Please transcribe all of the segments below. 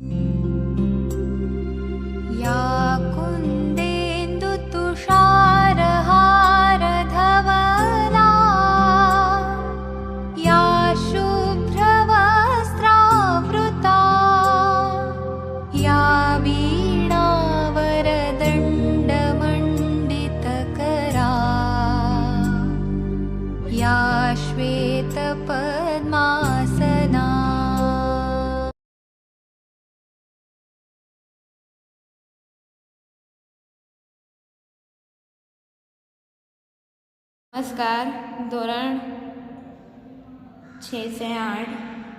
या कुन्देन्दुतुषारहारधवला या शुभ्रवस्त्रावृता या वीणावरदण्डमण्डितकरा या श्वेतपद्मासना। नमस्कार। धोरण 6 से 8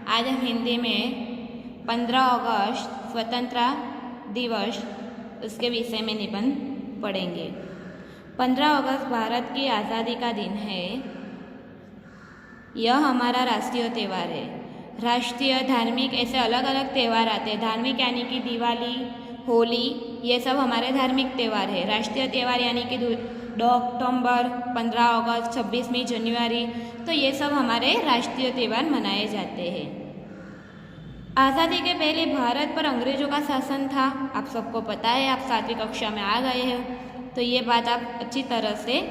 आज हम हिंदी में 15 अगस्त स्वतंत्रता दिवस उसके विषय में निबंध पढ़ेंगे। 15 अगस्त भारत की आज़ादी का दिन है। यह हमारा राष्ट्रीय त्यौहार है। राष्ट्रीय धार्मिक ऐसे अलग अलग त्यौहार आते हैं। धार्मिक यानी कि दिवाली, होली, ये सब हमारे धार्मिक त्यौहार है। राष्ट्रीय त्यौहार यानी कि 2 अक्टूबर, 15 अगस्त, 26 जनवरी, तो ये सब हमारे राष्ट्रीय त्यौहार मनाए जाते हैं। आज़ादी के पहले भारत पर अंग्रेजों का शासन था। आप सबको पता है, आप 7वीं कक्षा में आ गए हैं, तो ये बात आप अच्छी तरह से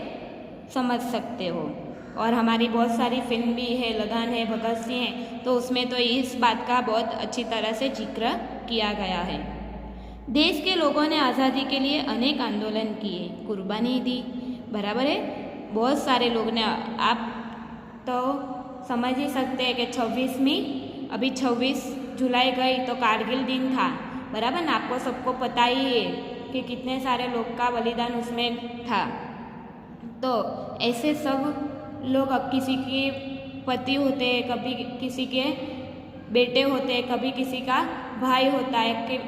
समझ सकते हो। और हमारी बहुत सारी फिल्म भी है, लगान है, भगत सिंह है, तो उसमें तो इस बात का बहुत अच्छी तरह से जिक्र किया गया है। देश के लोगों ने आज़ादी के लिए अनेक आंदोलन किए, कुर्बानी दी, बराबर है। बहुत सारे लोग ने, आप तो समझ ही सकते हैं कि 26 जुलाई गई तो कारगिल दिन था, बराबर ना। आपको सबको पता ही है कि कितने सारे लोग का बलिदान उसमें था। तो ऐसे सब लोग, अब किसी के पति होते हैं, कभी किसी के बेटे होते हैं, कभी किसी का भाई होता है, कि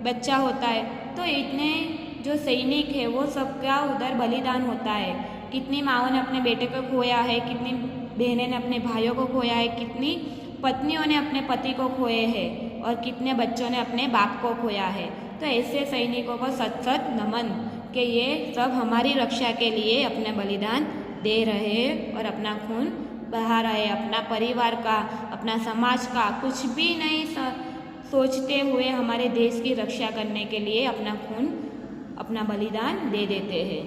बच्चा होता है, तो इतने जो सैनिक है वो सबका उधर बलिदान होता है। कितनी माँओं ने अपने बेटे को खोया है, कितनी बहनें ने अपने भाइयों को खोया है, कितनी पत्नियों ने अपने पति को खोए हैं, और कितने बच्चों ने अपने बाप को खोया है। तो ऐसे सैनिकों को सत सत नमन कि ये सब हमारी रक्षा के लिए अपने बलिदान दे रहे हैं और अपना खून बहा रहे हैं, अपना परिवार का, अपना समाज का कुछ भी नहीं सोचते हुए हमारे देश की रक्षा करने के लिए अपना खून, अपना बलिदान दे देते हैं।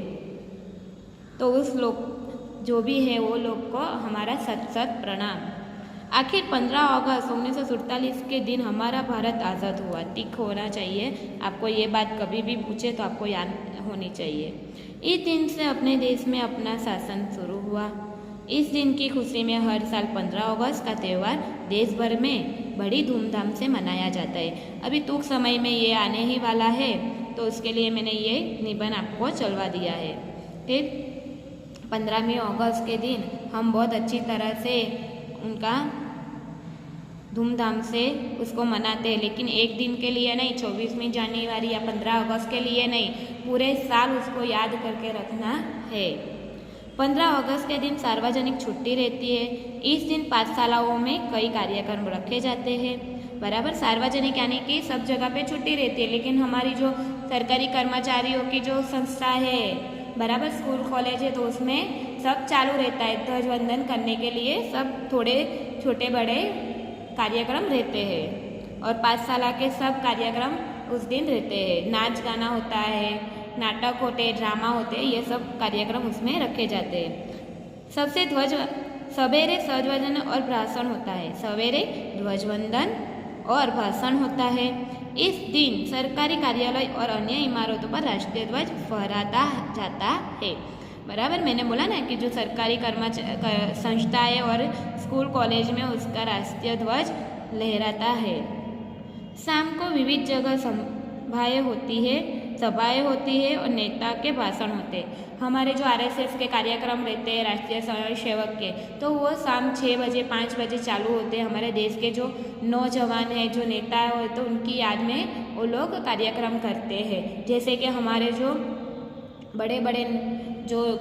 तो उस लोग जो भी है वो लोग को हमारा सत सत प्रणाम। आखिर 15 अगस्त 1947 के दिन हमारा भारत आज़ाद हुआ। टिक होना चाहिए आपको, ये बात कभी भी पूछे तो आपको याद होनी चाहिए। इस दिन से अपने देश में अपना शासन शुरू हुआ। इस दिन की खुशी में हर साल 15 अगस्त का त्यौहार देश भर में बड़ी धूमधाम से मनाया जाता है। अभी टूंक समय में ये आने ही वाला है, तो उसके लिए मैंने ये निबंध आपको चलवा दिया है। फिर 15वीं अगस्त के दिन हम बहुत अच्छी तरह से उनका धूमधाम से उसको मनाते हैं, लेकिन एक दिन के लिए नहीं, 24 जनवरी या 15 अगस्त के लिए नहीं, पूरे साल उसको याद करके रखना है। 15 अगस्त के दिन सार्वजनिक छुट्टी रहती है। इस दिन पाठशालाओं में कई कार्यक्रम रखे जाते हैं, बराबर। सार्वजनिक यानी कि सब जगह पे छुट्टी रहती है, लेकिन हमारी जो सरकारी कर्मचारियों की जो संस्था है, बराबर, स्कूल कॉलेज है, तो उसमें सब चालू रहता है। ध्वजवंदन करने के लिए सब थोड़े छोटे बड़े कार्यक्रम रहते हैं, और पाठशाला के सब कार्यक्रम उस दिन रहते हैं। नाच गाना होता है, नाटक होते, ड्रामा होते, ये सब कार्यक्रम उसमें रखे जाते हैं। सवेरे ध्वजवंदन और भाषण होता है। सवेरे ध्वजवंदन और भाषण होता है। इस दिन सरकारी कार्यालय और अन्य इमारतों पर राष्ट्रीय ध्वज फहराता जाता है, बराबर। मैंने बोला ना कि जो सरकारी संस्थाएं और स्कूल कॉलेज में उसका राष्ट्रीय ध्वज लहराता है। शाम को विविध जगह सभाएं होती है और नेता के भाषण होते हैं। हमारे जो RSS के कार्यक्रम रहते हैं, राष्ट्रीय स्वयंसेवक के, तो वो शाम 6 बजे 5 बजे चालू होते हैं। हमारे देश के जो नौजवान हैं, जो नेता हैं, तो उनकी याद में वो लोग कार्यक्रम करते हैं। जैसे कि हमारे जो बड़े बड़े जो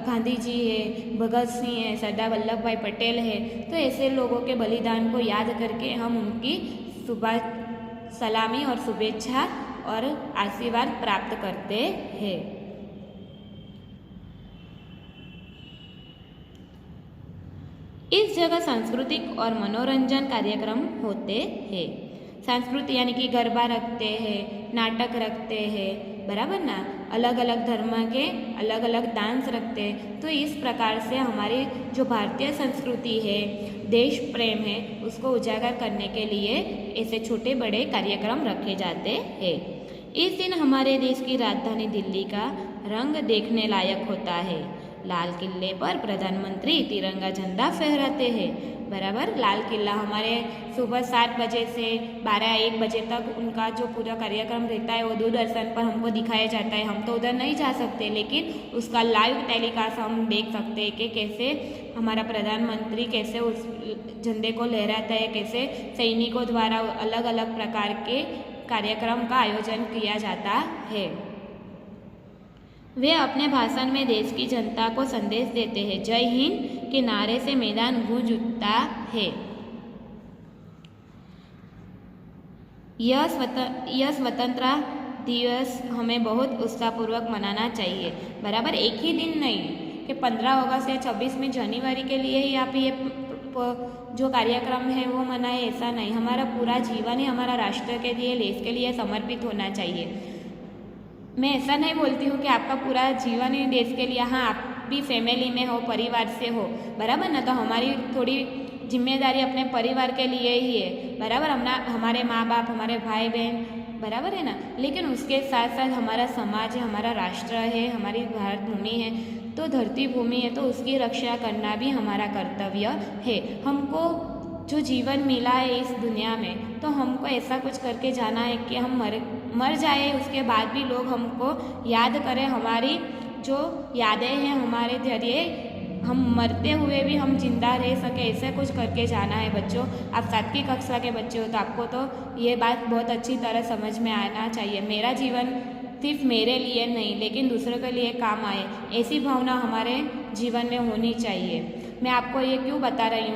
गांधी जी है, भगत सिंह है, सरदार वल्लभ भाई पटेल है, तो ऐसे लोगों के बलिदान को याद करके हम उनकी सलामी और शुभेच्छा और आशीर्वाद प्राप्त करते हैं। इस जगह सांस्कृतिक और मनोरंजन कार्यक्रम होते हैं। संस्कृति यानी कि गरबा रखते हैं, नाटक रखते हैं, बराबर ना, अलग अलग धर्म के अलग अलग डांस रखते हैं। तो इस प्रकार से हमारी जो भारतीय संस्कृति है, देश प्रेम है, उसको उजागर करने के लिए ऐसे छोटे बड़े कार्यक्रम रखे जाते हैं। इस दिन हमारे देश की राजधानी दिल्ली का रंग देखने लायक होता है। लाल किले पर प्रधानमंत्री तिरंगा झंडा फहराते हैं, बराबर। लाल किला हमारे सुबह 7 बजे से 12-1 बजे तक उनका जो पूरा कार्यक्रम रहता है वो दूरदर्शन पर हमको दिखाया जाता है। हम तो उधर नहीं जा सकते, लेकिन उसका लाइव टेलीकास्ट हम देख सकते हैं कि कैसे हमारा प्रधानमंत्री कैसे उस झंडे को लहराता है, कैसे सैनिकों द्वारा अलग अलग प्रकार के कार्यक्रम का आयोजन किया जाता है। वे अपने भाषण में देश की जनता को संदेश देते हैं। जय हिंद के नारे से मैदान गूंज उठता है। यह स्वतंत्रता दिवस हमें बहुत उत्साहपूर्वक मनाना चाहिए, बराबर। एक ही दिन नहीं कि 15 अगस्त या 26 जनवरी के लिए ही आप ये जो कार्यक्रम है वो मनाए, ऐसा नहीं। हमारा पूरा जीवन ही हमारा राष्ट्र के लिए, देश के लिए समर्पित होना चाहिए। मैं ऐसा नहीं बोलती हूँ कि आपका पूरा जीवन ही देश के लिए, हाँ आप भी फैमिली में हो, परिवार से हो, बराबर ना, तो हमारी थोड़ी जिम्मेदारी अपने परिवार के लिए ही है, बराबर। हमारे माँ बाप, हमारे भाई बहन, बराबर है ना, लेकिन उसके साथ साथ हमारा समाज है, हमारा राष्ट्र है, हमारी भारत भूमि है, तो धरती भूमि है, तो उसकी रक्षा करना भी हमारा कर्तव्य है। हमको जो जीवन मिला है इस दुनिया में, तो हमको ऐसा कुछ करके जाना है कि हम मर जाए, उसके बाद भी लोग हमको याद करें, हमारी जो यादें हैं हमारे जरिए हम मरते हुए भी हम जिंदा रह सके, ऐसे कुछ करके जाना है। बच्चों, आप 7वीं कक्षा के बच्चे हो तो आपको तो ये बात बहुत अच्छी तरह समझ में आना चाहिए। मेरा जीवन सिर्फ मेरे लिए नहीं, लेकिन दूसरों के लिए काम आए, ऐसी भावना हमारे जीवन में होनी चाहिए। मैं आपको ये क्यों बता रही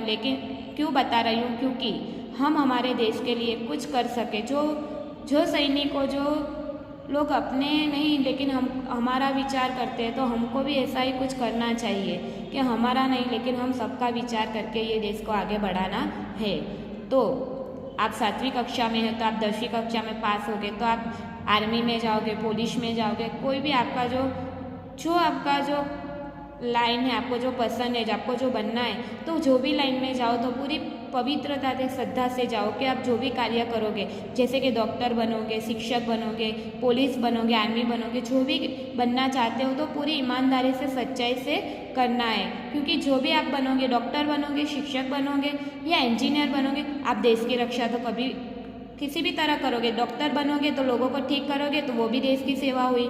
हूँ, क्योंकि हम हमारे देश के लिए कुछ कर सके। जो सैनिकों, जो लोग अपने नहीं लेकिन हमारा विचार करते हैं, तो हमको भी ऐसा ही कुछ करना चाहिए कि हमारा नहीं लेकिन हम सबका विचार करके ये देश को आगे बढ़ाना है। तो आप 7वीं कक्षा में हैं तो आप 10वीं कक्षा में पास हो गए तो आप आर्मी में जाओगे, पुलिस में जाओगे, कोई भी आपका जो लाइन है, आपको जो पसंद है, आपको जो बनना है, तो जो भी लाइन में जाओ तो पूरी पवित्रता से, श्रद्धा से जाओ कि आप जो भी कार्य करोगे, जैसे कि डॉक्टर बनोगे, शिक्षक बनोगे, पुलिस बनोगे, आर्मी बनोगे, जो भी बनना चाहते हो तो पूरी ईमानदारी से, सच्चाई से करना है। क्योंकि जो भी आप बनोगे, डॉक्टर बनोगे, शिक्षक बनोगे या इंजीनियर बनोगे, आप देश की रक्षा तो कभी किसी भी तरह करोगे। डॉक्टर बनोगे तो लोगों को ठीक करोगे, तो वो भी देश की सेवा हुई,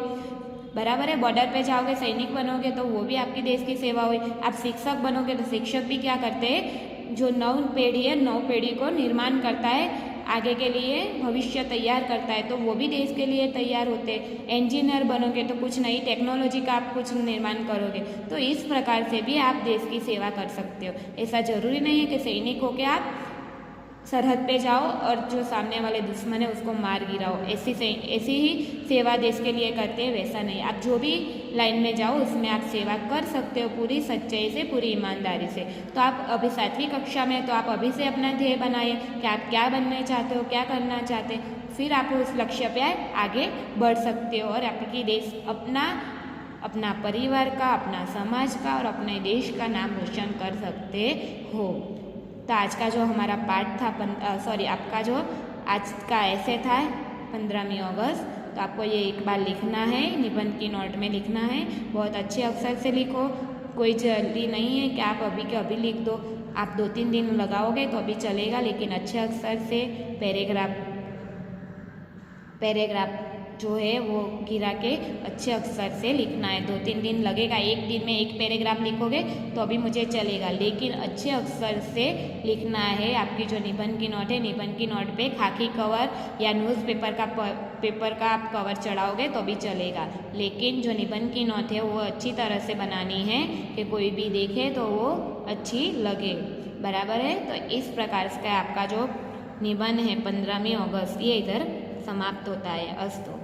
बराबर है। बॉर्डर पे जाओगे, सैनिक बनोगे तो वो भी आपकी देश की सेवा हुई। आप शिक्षक बनोगे तो शिक्षक भी क्या करते हैं, जो नव पीढ़ी को निर्माण करता है, आगे के लिए भविष्य तैयार करता है, तो वो भी देश के लिए तैयार होते हैं। इंजीनियर बनोगे तो कुछ नई टेक्नोलॉजी का आप कुछ निर्माण करोगे, तो इस प्रकार से भी आप देश की सेवा कर सकते हो। ऐसा जरूरी नहीं है कि सैनिक होके आप सरहद पे जाओ और जो सामने वाले दुश्मन है उसको मार गिराओ, ऐसी ही सेवा देश के लिए करते हैं, वैसा नहीं। आप जो भी लाइन में जाओ उसमें आप सेवा कर सकते हो पूरी सच्चाई से, पूरी ईमानदारी से। तो आप अभी 7वीं कक्षा में, तो आप अभी से अपना ध्येय बनाइए कि आप क्या बनना चाहते हो, क्या करना चाहते हो, फिर आप उस लक्ष्य पे आगे बढ़ सकते हो और आपकी देश अपना परिवार का, अपना समाज का और अपने देश का नाम रोशन कर सकते हो। तो आज का जो हमारा पाठ था, आपका जो आज का ऐसे था 15वीं अगस्त, तो आपको ये एक बार लिखना है, निबंध की नोट में लिखना है। बहुत अच्छे अक्षर से लिखो, कोई जल्दी नहीं है कि आप अभी के अभी लिख दो। आप 2-3 दिन लगाओगे तो अभी चलेगा, लेकिन अच्छे अक्षर से पैराग्राफ जो है वो गिरा के अच्छे अक्षर से लिखना है। 2-3 दिन लगेगा, एक दिन में एक पैराग्राफ लिखोगे तो अभी मुझे चलेगा, लेकिन अच्छे अक्षर से लिखना है। आपकी जो निबंध की नोट है, निबंध की नोट पे खाकी कवर या न्यूज़पेपर का आप कवर चढ़ाओगे तो भी चलेगा, लेकिन जो निबंध की नोट है वो अच्छी तरह से बनानी है कि कोई भी देखे तो वो अच्छी लगे, बराबर है। तो इस प्रकार से आपका जो निबंध है 15वीं अगस्त, ये इधर समाप्त होता है। अस्तु।